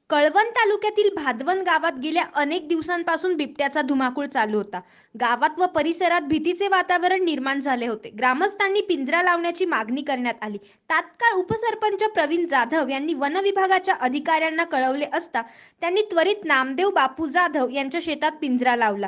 कळवण तालुक्यातील भादवण गावात गेल्या अनेक दिवसांपासून बिबट्याचा धुमाकूळ चालू होता। गावात व परिसरात भीतीचे वातावरण निर्माण झाले होते। ग्रामस्थांनी पिंजरा लावण्याची मागणी करण्यात आली। तात्काळ उपसरपंच प्रवीण जाधव यांनी वन विभागाच्या अधिकाऱ्यांना कळवले असता त्यांनी त्वरित नामदेव बापू जाधव यांच्या शेतात पिंजरा लावला।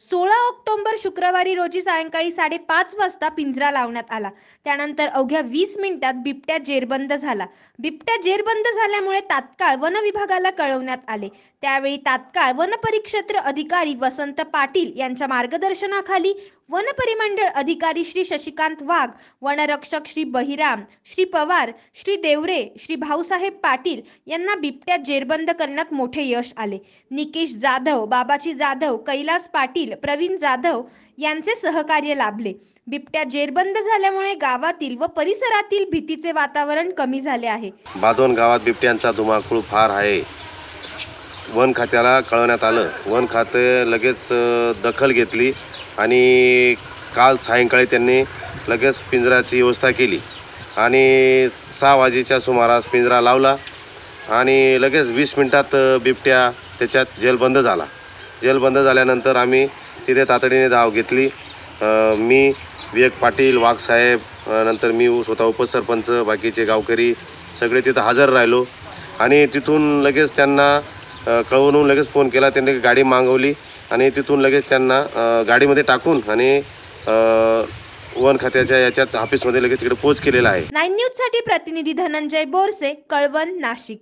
16 ऑक्टोबर शुक्रवारी रोजी सायंकाळी 5:30 वाजता पिंजरा लावण्यात आला। त्यानंतर अवघ्या 20 मिनिटात बिबट्या जेरबंद झाला। बिबट्या जेरबंद झाल्यामुळे तात्काळ वन विभागाला कळवण्यात आले। त्यावेळी तात्काळ वन परिक्षेत्र अधिकारी वसंत पाटील यांच्या मार्गदर्शनाखाली वन परिमंडळ अधिकारी श्री शशिकांत वाघ, वनरक्षक श्री बहिराम, श्री पवार, श्री देवरे, श्री भाऊसाहेब पाटील यांना बिबट्या जेरबंद करण्यात मोठे यश आले। निकेश जाधव, बाबाजी जाधव, कैलास पाटील, प्रवीण जाधव यांचे सहकार्य लाभले। बिबट्या जेरबंद झाल्यामुळे गावातील व परिसरातील भीतीचे वातावरण कमी झाले आहे। भादवण गावात बिबट्यांचा धुमाकूळ फार आहे। वन खात्याला कळवण्यात आलं। वन खाते लगेच दखल घेतली आणि काल सायंकाळी त्यांनी लगेच पिंजऱ्याची व्यवस्था केली आणि 6 वाजेच्या सुमारास पिंजरा लावला आणि लगेच 20 मिनिटात बिबट्या त्याच्यात जेलबंद झाला। जेलबंद झाल्यानंतर आम्ही तिथे तातडीने धाव घेतली। मी विवेक पाटील, वाघसाहेब, नंतर मी स्वतः उपसरपंच, बाकीचे गावकरी सगळे तिथं हजर राहिलो आणि तिथून लगेच त्यांना कळवून लगेच फोन केला। त्यांनी गाडी मागवली आणि तिथून लगेच त्यांना गाडीमध्ये टाकून आणि वन खात्याच्या याच्यात ऑफिसमध्ये लगेच तिकडे पोच केलेला आहे। 9 न्यूज साठी प्रतिनिधी धनंजय बोरसे, कळवण, नाशिक।